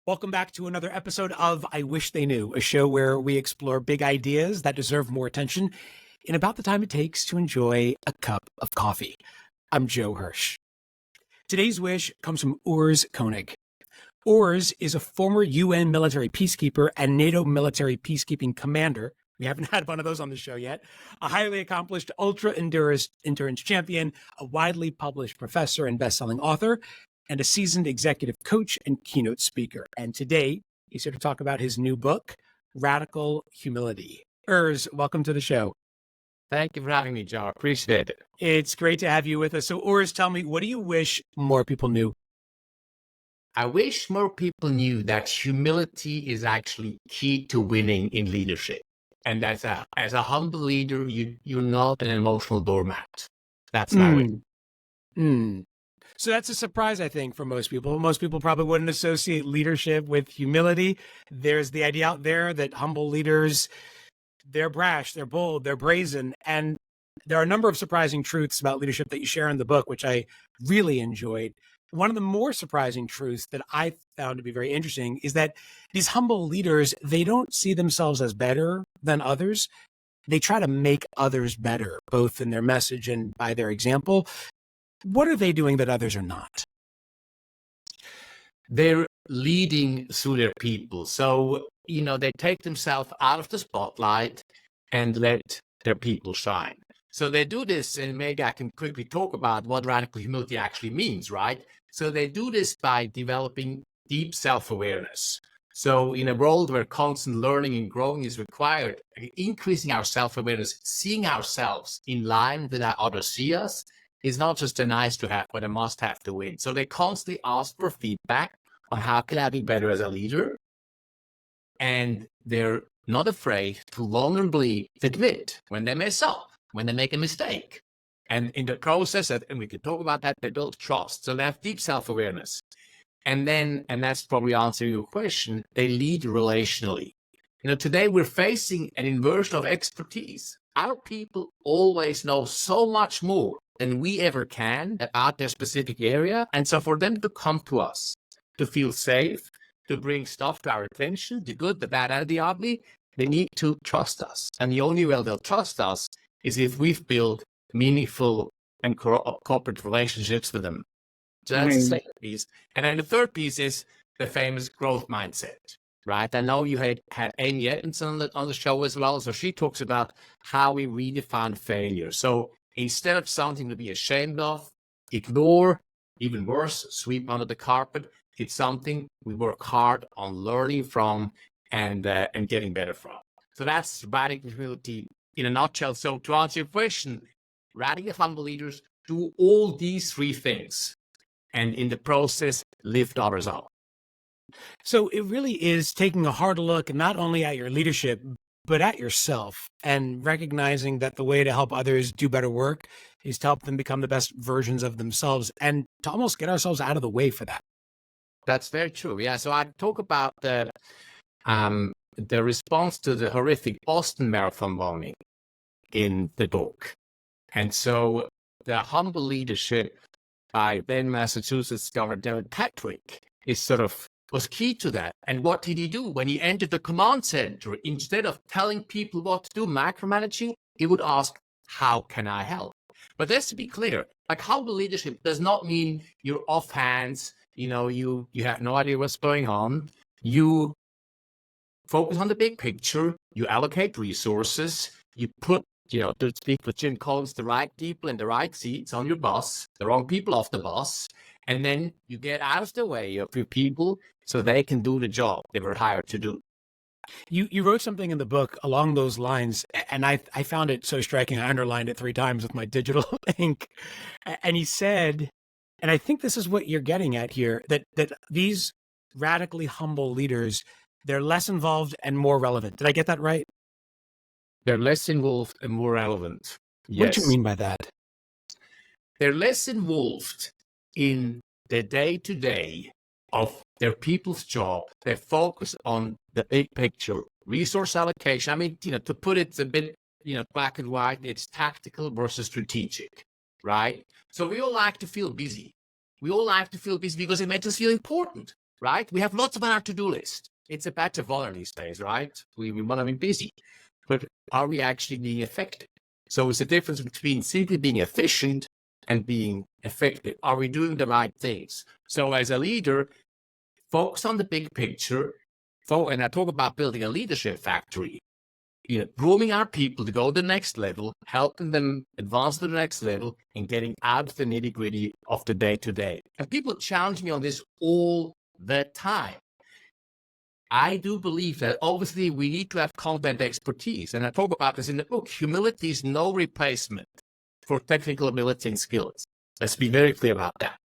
Welcome back to another episode of I Wish They Knew, a show where we explore big ideas that deserve more attention in about the time it takes to enjoy a cup of coffee. I'm Joe Hirsch. Today's wish comes from Urs Koenig. Urs is a former UN military peacekeeper and NATO military peacekeeping commander. We haven't had one of those on the show yet. A highly accomplished ultra-endurance champion, a widely published professor and best-selling author, and a seasoned executive coach and keynote speaker. And today, he's here to talk about his new book, Radical Humility. Urs, welcome to the show. Thank you for having me, Joe. Appreciate it. It's great to have you with us. So, Urs, tell me, what do you wish more people knew? I wish more people knew that humility is actually key to winning in leadership. And as a humble leader, you're not an emotional doormat. That's my wish. So that's a surprise, I think, for most people. Most people probably wouldn't associate leadership with humility. There's the idea out there that humble leaders, they're brash, they're bold, they're brazen. And there are a number of surprising truths about leadership that you share in the book, which I really enjoyed. One of the more surprising truths that I found to be very interesting is that these humble leaders, they don't see themselves as better than others. They try to make others better, both in their message and by their example. What are they doing that others are not? They're leading through their people. So, they take themselves out of the spotlight and let their people shine. So they do this, and maybe I can quickly talk about what radical humility actually means, right? So they do this by developing deep self-awareness. So in a world where constant learning and growing is required, increasing our self-awareness, seeing ourselves in line with how others see us, is not just a nice to have, but a must have to win. So they constantly ask for feedback on how can I be better as a leader? And they're not afraid to vulnerably admit when they mess up, when they make a mistake. And in the process, and we can talk about that, they build trust. So they have deep self-awareness. And that's probably answering your question, they lead relationally. Today we're facing an inversion of expertise. Our people always know so much more than we ever can about their specific area. And so for them to come to us, to feel safe, to bring stuff to our attention, the good, the bad, and the ugly, they need to trust us. And the only way they'll trust us is if we've built meaningful and corporate relationships with them. So that's the second piece. And then the third piece is the famous growth mindset, right? I know you had Amy Edmondson on the show as well. So she talks about how we redefine failure. So instead of something to be ashamed of, ignore, even worse, sweep under the carpet, it's something we work hard on learning from and getting better from. So that's radical humility in a nutshell. So to answer your question, radical humble leaders do all these three things, and in the process, lift others up. So it really is taking a hard look, not only at your leadership, but at yourself, and recognizing that the way to help others do better work is to help them become the best versions of themselves and to almost get ourselves out of the way for that. That's very true. Yeah. So I talk about the response to the horrific Boston Marathon bombing in the book. And so the humble leadership by then Massachusetts Governor David Patrick was key to that. And what did he do? When he entered the command center, instead of telling people what to do, micromanaging, he would ask, how can I help? But let's be clear, like humble leadership does not mean you're off hands, you have no idea what's going on. You focus on the big picture, you allocate resources, you put, to speak with Jim Collins, the right people in the right seats on your bus, the wrong people off the bus, and then you get out of the way of your people so they can do the job they were hired to do. You wrote something in the book along those lines, and I found it so striking. I underlined it 3 times with my digital ink. And he said, and I think this is what you're getting at here, that these radically humble leaders, they're less involved and more relevant. Did I get that right? They're less involved and more relevant. Yes. What do you mean by that? They're less involved in the day-to-day of their people's job. They focus on the big picture, resource allocation. I mean, to put it a bit, black and white, it's tactical versus strategic, right? So we all like to feel busy. We all like to feel busy because it makes us feel important. right? We have lots on our to-do list. It's a badge of honor these days, right? We want to be busy, but are we actually being effective? So it's a difference between simply being efficient and being effective. Are we doing the right things? So as a leader, focus on the big picture. And I talk about building a leadership factory. Grooming our people to go to the next level, helping them advance to the next level, and getting out of the nitty-gritty of the day-to-day. And people challenge me on this all the time. I do believe that obviously we need to have content expertise. And I talk about this in the book. Humility is no replacement for technical ability and skills. Let's be very clear about that.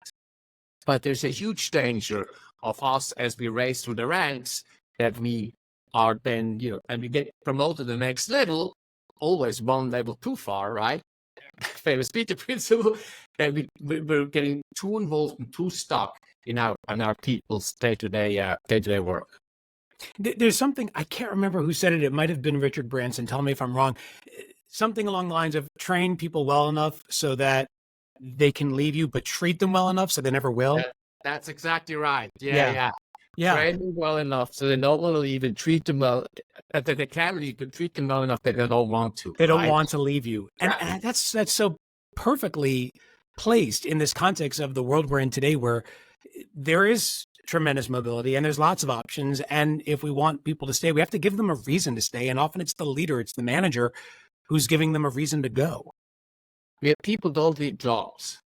But there's a huge danger of us as we race through the ranks that we are then, and we get promoted to the next level, always one level too far, right? Famous Peter principle, that we're getting too involved and too stuck in our people's day-to-day work. There's something, I can't remember who said it. It might have been Richard Branson. Tell me if I'm wrong. Something along the lines of train people well enough so that they can leave you, but treat them well enough so they never will. That's exactly right. Yeah. Train them well enough so they don't want to leave, and treat them well. That they can leave, but treat them well enough that they don't want to. They don't want to leave you. And that's so perfectly placed in this context of the world we're in today, where there is tremendous mobility and there's lots of options. And if we want people to stay, we have to give them a reason to stay. And often it's the leader, it's the manager who's giving them a reason to go. People don't leave jobs.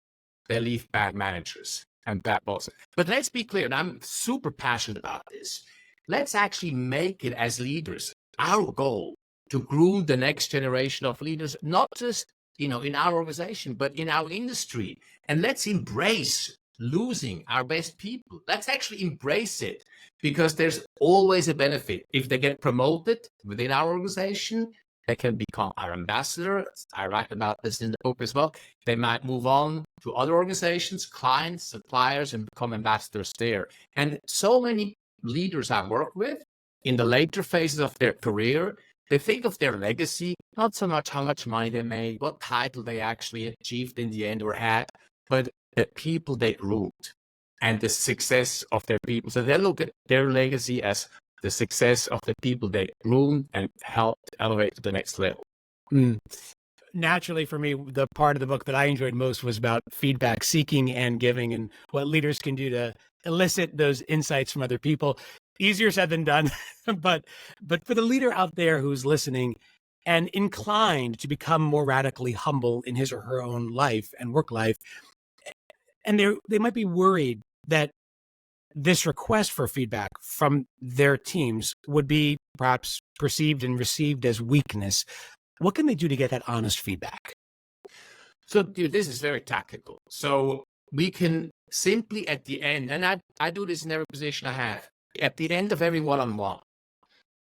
They leave bad managers and bad bosses. But let's be clear, and I'm super passionate about this. Let's actually make it as leaders our goal to groom the next generation of leaders, not just, in our organization, but in our industry. And let's embrace losing our best people. Let's actually embrace it, because there's always a benefit. If they get promoted within our organization, they can become our ambassador. I write about this in the book as well. They might move on to other organizations, clients, suppliers, and become ambassadors there. And so many leaders I work with in the later phases of their career, they think of their legacy, not so much how much money they made, what title they actually achieved in the end or had, but the people they groomed and the success of their people. So they look at their legacy as the success of the people they groomed and helped elevate to the next level. Naturally, for me, the part of the book that I enjoyed most was about feedback seeking and giving, and what leaders can do to elicit those insights from other people. Easier said than done, but for the leader out there who's listening and inclined to become more radically humble in his or her own life and work life, and they might be worried that this request for feedback from their teams would be perhaps perceived and received as weakness. What can they do to get that honest feedback? So, this is very tactical. So we can simply at the end, and I do this in every position I have, at the end of every one-on-one,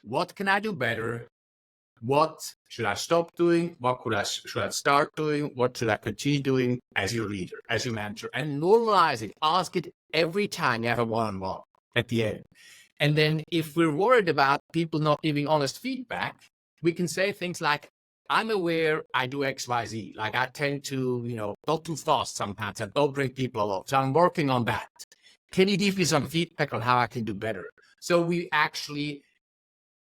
what can I do better? What should I stop doing? What should I start doing? What should I continue doing as your leader, as your manager? And normalize it. Ask it every time you have a one-on-one at the end. And then if we're worried about people not giving honest feedback, we can say things like, I'm aware I do X, Y, Z. Like I tend to, go too fast sometimes. I don't bring people along. So I'm working on that. Can you give me some feedback on how I can do better? So we actually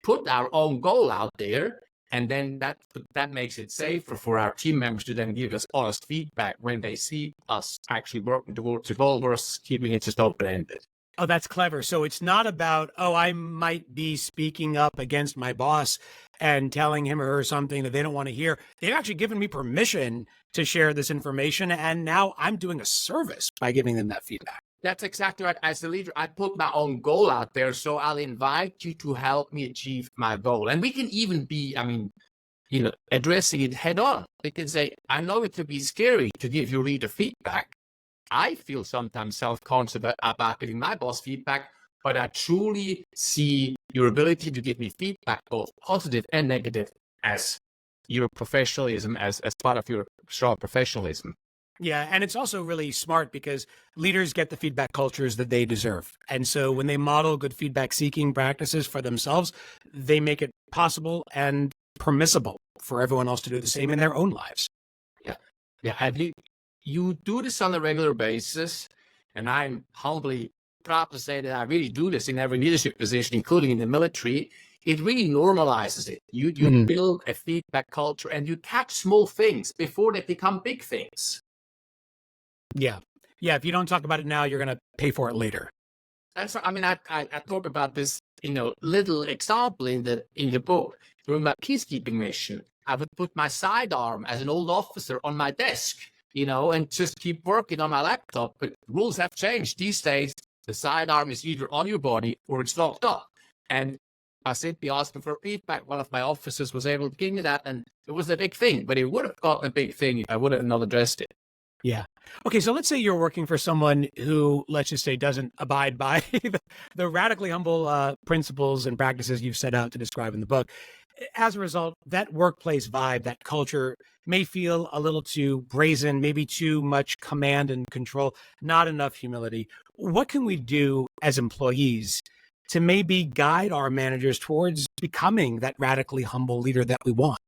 put our own goal out there, and then that makes it safer for our team members to then give us honest feedback when they see us actually working towards the goal versus keeping it just open-ended. Oh, that's clever. So it's not about, I might be speaking up against my boss and telling him or her something that they don't want to hear. They've actually given me permission to share this information, and now I'm doing a service by giving them that feedback. That's exactly right. As a leader, I put my own goal out there, so I'll invite you to help me achieve my goal. And we can even be, addressing it head on. We can say, I know it could be scary to give your leader feedback. I feel sometimes self-conscious about giving my boss feedback, but I truly see your ability to give me feedback, both positive and negative, as your professionalism, as part of your strong professionalism. Yeah, and it's also really smart because leaders get the feedback cultures that they deserve. And so when they model good feedback seeking practices for themselves, they make it possible and permissible for everyone else to do the same in their own lives. Yeah. You do this on a regular basis, and I'm humbly proud to say that I really do this in every leadership position, including in the military. It really normalizes it. You build a feedback culture and you catch small things before they become big things. Yeah. Yeah. If you don't talk about it now, you're going to pay for it later. That's right. I mean, I talk about this, little example in the book. During my peacekeeping mission, I would put my sidearm as an old officer on my desk, and just keep working on my laptop. But rules have changed these days. The sidearm is either on your body or it's locked up. And I simply asking for feedback. One of my officers was able to give me that, and it was a big thing. But it would have gotten a big thing if I would have not addressed it. Yeah. Okay. So let's say you're working for someone who, let's just say, doesn't abide by the radically humble principles and practices you've set out to describe in the book. As a result, that workplace vibe, that culture may feel a little too brazen, maybe too much command and control, not enough humility. What can we do as employees to maybe guide our managers towards becoming that radically humble leader that we want?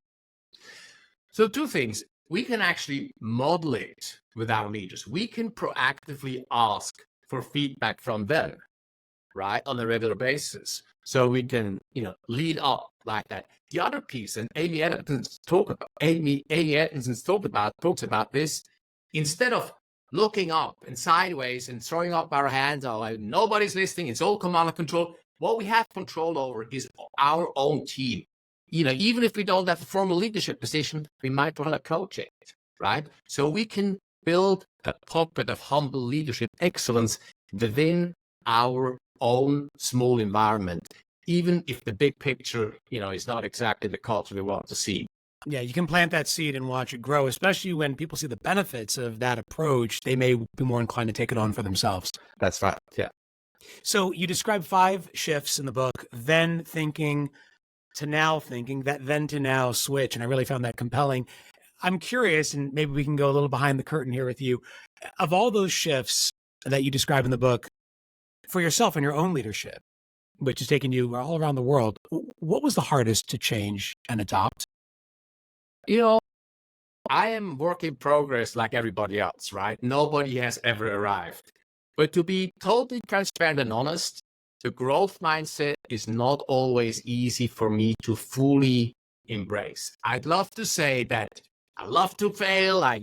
So two things. We can actually model it with our leaders. We can proactively ask for feedback from them, right, on a regular basis. So we can, lead up like that. The other piece, and Amy Edmonds talks about this, instead of looking up and sideways and throwing up our hands, like nobody's listening, it's all command and control. What we have control over is our own team. Even if we don't have a formal leadership position, we might want to coach it, right? So we can build a pocket of humble leadership excellence within our own small environment, even if the big picture, is not exactly the culture we want to see. Yeah, you can plant that seed and watch it grow, especially when people see the benefits of that approach. They may be more inclined to take it on for themselves. That's right. Yeah. So you describe 5 shifts in the book, then thinking to now thinking, that then to now switch. And I really found that compelling. I'm curious, and maybe we can go a little behind the curtain here with you. Of all those shifts that you describe in the book, for yourself and your own leadership, which has taken you all around the world, what was the hardest to change and adopt? I am work in progress like everybody else, right? Nobody has ever arrived. But to be totally transparent and honest, the growth mindset is not always easy for me to fully embrace. I'd love to say that I love to fail. I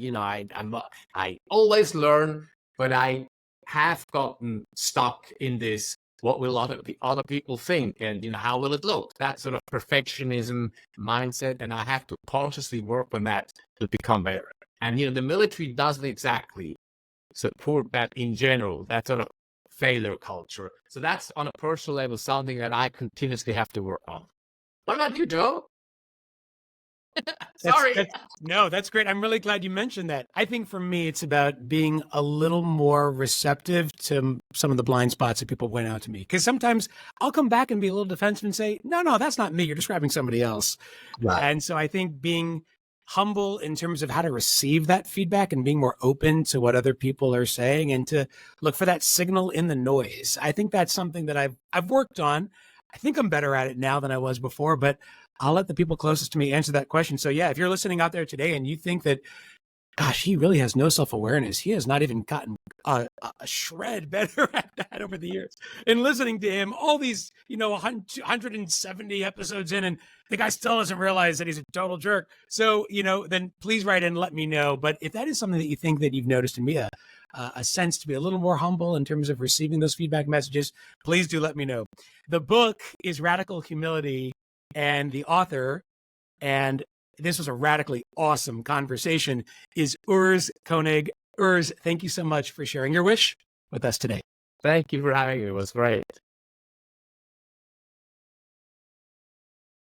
always learn, but I have gotten stuck in this. What will other people think, and how will it look? That sort of perfectionism mindset, and I have to consciously work on that to become better. And the military doesn't exactly support that in general. That sort of failure culture. So that's on a personal level something that I continuously have to work on. What about you, Joe? Sorry. That's great. I'm really glad you mentioned that. I think for me, it's about being a little more receptive to some of the blind spots that people point out to me. Because sometimes I'll come back and be a little defensive and say, no, that's not me. You're describing somebody else. Right. And so I think being humble in terms of how to receive that feedback and being more open to what other people are saying and to look for that signal in the noise. I think that's something that I've worked on. I think I'm better at it now than I was before, but I'll let the people closest to me answer that question. So yeah, if you're listening out there today and you think that, gosh, he really has no self-awareness, he has not even gotten a shred better at that over the years. And listening to him, all these, 170 episodes in, and the guy still doesn't realize that he's a total jerk. So, then please write in and let me know. But if that is something that you think that you've noticed in me, a sense to be a little more humble in terms of receiving those feedback messages, please do let me know. The book is Radical Humility, and the author, and this was a radically awesome conversation, is Urs Koenig. Urs, thank you so much for sharing your wish with us today. Thank you for having me. It was great.